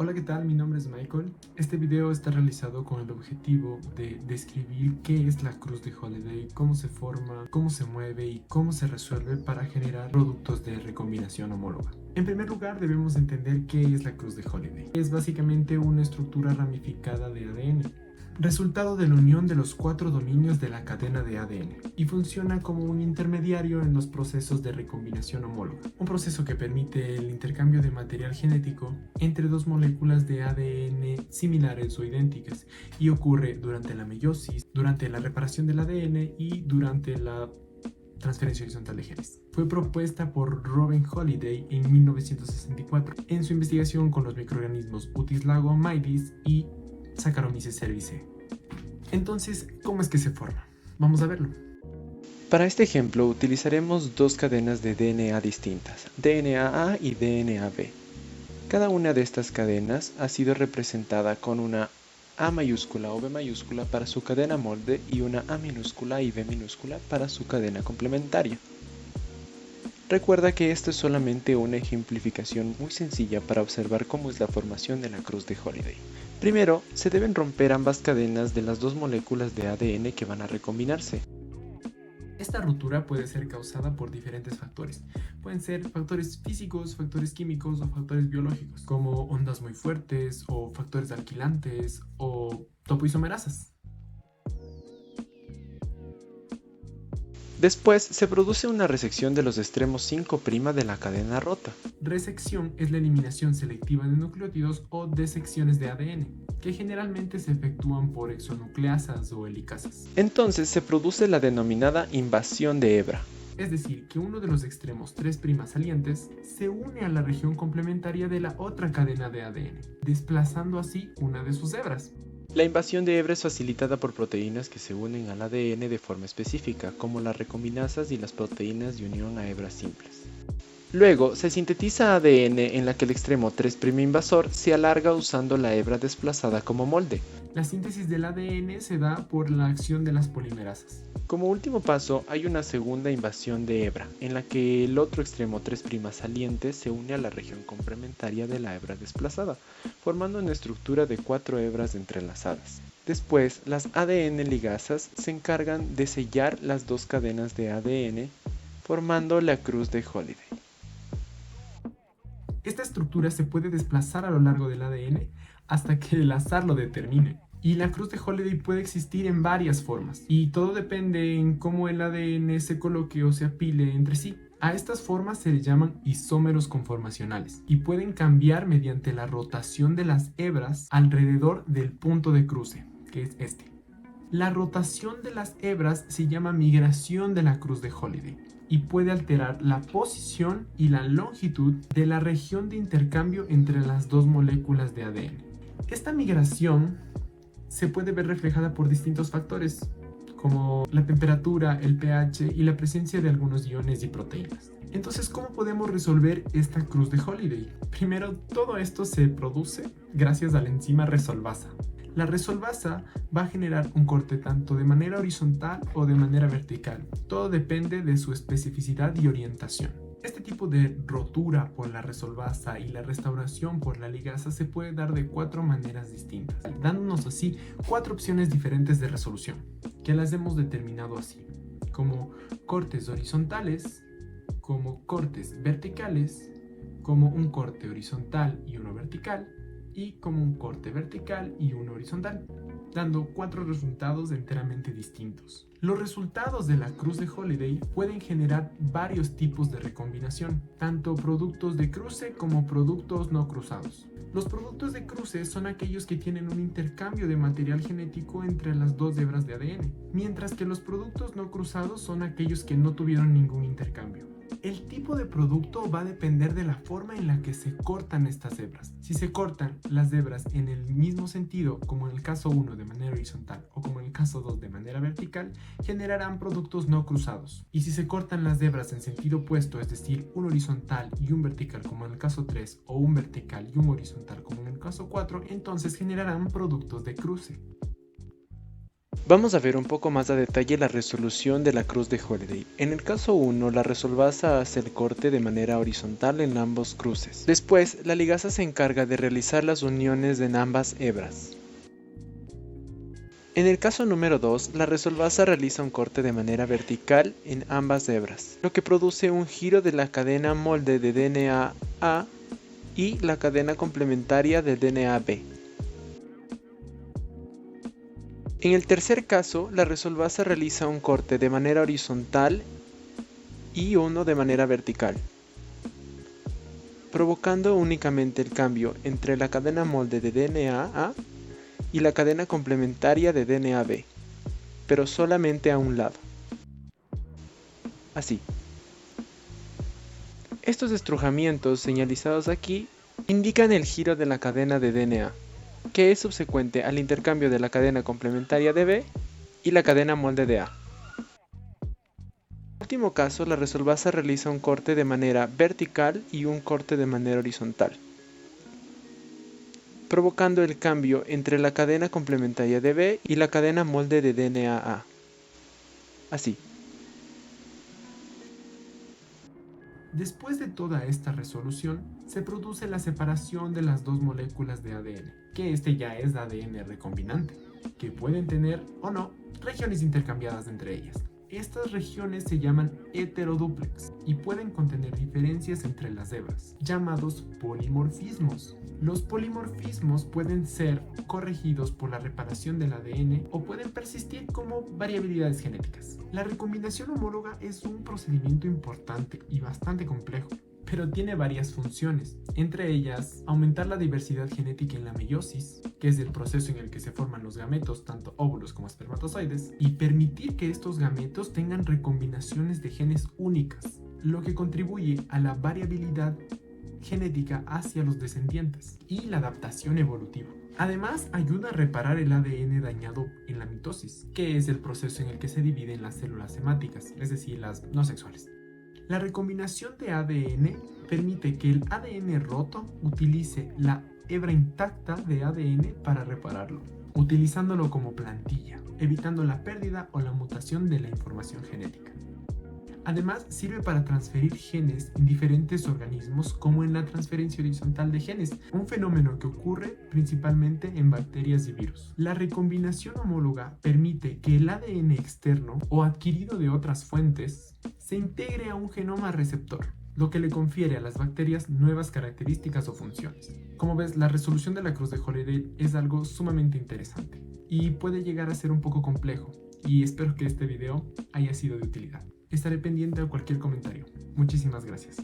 Hola, ¿qué tal? Mi nombre es Michael. Este video está realizado con el objetivo de describir qué es la cruz de Holiday, cómo se forma, cómo se mueve y cómo se resuelve para generar productos de recombinación homóloga. En primer lugar, debemos entender qué es la cruz de Holiday. Es básicamente una estructura ramificada de ADN, resultado de la unión de los 4 dominios de la cadena de ADN, y funciona como un intermediario en los procesos de recombinación homóloga, un proceso que permite el intercambio de material genético entre dos moléculas de ADN similares o idénticas, y ocurre durante la meiosis, durante la reparación del ADN y durante la transferencia horizontal de genes. Fue propuesta por Robin Holliday en 1964 en su investigación con los microorganismos Utislagomyces y Saccharomyces cerevisiae. Entonces, ¿cómo es que se forma? Vamos a verlo. Para este ejemplo utilizaremos dos cadenas de DNA distintas, DNA A y DNA B. Cada una de estas cadenas ha sido representada con una A mayúscula o B mayúscula para su cadena molde y una A minúscula y B minúscula para su cadena complementaria. Recuerda que esto es solamente una ejemplificación muy sencilla para observar cómo es la formación de la cruz de Holiday. Primero, se deben romper ambas cadenas de las dos moléculas de ADN que van a recombinarse. Esta ruptura puede ser causada por diferentes factores. Pueden ser factores físicos, factores químicos o factores biológicos, como ondas muy fuertes o factores alquilantes o topoisomerasas. Después se produce una resección de los extremos 5' de la cadena rota. Resección es la eliminación selectiva de nucleótidos o desecciones de ADN, que generalmente se efectúan por exonucleasas o helicasas. Entonces se produce la denominada invasión de hebra. Es decir, que uno de los extremos 3' salientes se une a la región complementaria de la otra cadena de ADN, desplazando así una de sus hebras. La invasión de hebra es facilitada por proteínas que se unen al ADN de forma específica, como las recombinasas y las proteínas de unión a hebras simples. Luego, se sintetiza ADN en la que el extremo 3' invasor se alarga usando la hebra desplazada como molde. La síntesis del ADN se da por la acción de las polimerasas. Como último paso, hay una segunda invasión de hebra, en la que el otro extremo 3' saliente se une a la región complementaria de la hebra desplazada, formando una estructura de 4 hebras entrelazadas. Después, las ADN ligasas se encargan de sellar las dos cadenas de ADN, formando la cruz de Holiday. Esta estructura se puede desplazar a lo largo del ADN hasta que el azar lo determine. Y la cruz de Holiday puede existir en varias formas, y todo depende en cómo el ADN se coloque o se apile entre sí. A estas formas se le llaman isómeros conformacionales, y pueden cambiar mediante la rotación de las hebras alrededor del punto de cruce, que es este. La rotación de las hebras se llama migración de la cruz de Holiday, y puede alterar la posición y la longitud de la región de intercambio entre las dos moléculas de ADN. Esta migración se puede ver reflejada por distintos factores, como la temperatura, el pH y la presencia de algunos iones y proteínas. Entonces, ¿cómo podemos resolver esta cruz de Holiday? Primero, todo esto se produce gracias a la enzima resolvasa. La resolvasa va a generar un corte tanto de manera horizontal o de manera vertical. Todo depende de su especificidad y orientación. Este tipo de rotura por la resolvasa y la restauración por la ligasa se puede dar de 4 maneras distintas, dándonos así 4 opciones diferentes de resolución, que las hemos determinado así, como cortes horizontales, como cortes verticales, como un corte horizontal y uno vertical, y como un corte vertical y uno horizontal, dando 4 resultados enteramente distintos. Los resultados de la cruz de Holiday pueden generar varios tipos de recombinación, tanto productos de cruce como productos no cruzados. Los productos de cruce son aquellos que tienen un intercambio de material genético entre las dos hebras de ADN, mientras que los productos no cruzados son aquellos que no tuvieron ningún intercambio. El tipo de producto va a depender de la forma en la que se cortan estas hebras. Si se cortan las hebras en el mismo sentido, como en el caso 1 de manera horizontal o como en el caso 2 de manera vertical, generarán productos no cruzados. Y si se cortan las hebras en sentido opuesto, es decir, un horizontal y un vertical como en el caso 3 o un vertical y un horizontal como en el caso 4, entonces generarán productos de cruce. Vamos a ver un poco más a detalle la resolución de la cruz de Holliday. En el caso 1, la resolvaza hace el corte de manera horizontal en ambos cruces. Después, la ligasa se encarga de realizar las uniones en ambas hebras. En el caso número 2, la resolvaza realiza un corte de manera vertical en ambas hebras, lo que produce un giro de la cadena molde de DNA-A y la cadena complementaria de DNA-B. En el tercer caso, la resolvaza realiza un corte de manera horizontal y uno de manera vertical, provocando únicamente el cambio entre la cadena molde de DNA-A y la cadena complementaria de DNA-B, pero solamente a un lado. Así. Estos estrujamientos señalizados aquí indican el giro de la cadena de DNA, que es subsecuente al intercambio de la cadena complementaria de B y la cadena molde de A. En último caso, la resolvaza realiza un corte de manera vertical y un corte de manera horizontal, provocando el cambio entre la cadena complementaria de B y la cadena molde de DNA-A. Así. Después de toda esta resolución, se produce la separación de las dos moléculas de ADN, que este ya es ADN recombinante, que pueden tener o no regiones intercambiadas entre ellas. Estas regiones se llaman heterodúplex y pueden contener diferencias entre las hebras, llamados polimorfismos. Los polimorfismos pueden ser corregidos por la reparación del ADN o pueden persistir como variabilidades genéticas. La recombinación homóloga es un procedimiento importante y bastante complejo, pero tiene varias funciones, entre ellas aumentar la diversidad genética en la meiosis, que es el proceso en el que se forman los gametos, tanto óvulos como espermatozoides, y permitir que estos gametos tengan recombinaciones de genes únicas, lo que contribuye a la variabilidad genética hacia los descendientes y la adaptación evolutiva. Además, ayuda a reparar el ADN dañado en la mitosis, que es el proceso en el que se dividen las células hemáticas, es decir, las no sexuales. La recombinación de ADN permite que el ADN roto utilice la hebra intacta de ADN para repararlo, utilizándolo como plantilla, evitando la pérdida o la mutación de la información genética. Además, sirve para transferir genes en diferentes organismos, como en la transferencia horizontal de genes, un fenómeno que ocurre principalmente en bacterias y virus. La recombinación homóloga permite que el ADN externo o adquirido de otras fuentes se integre a un genoma receptor, lo que le confiere a las bacterias nuevas características o funciones. Como ves, la resolución de la cruz de Holliday es algo sumamente interesante y puede llegar a ser un poco complejo, y espero que este video haya sido de utilidad. Estaré pendiente a cualquier comentario. Muchísimas gracias.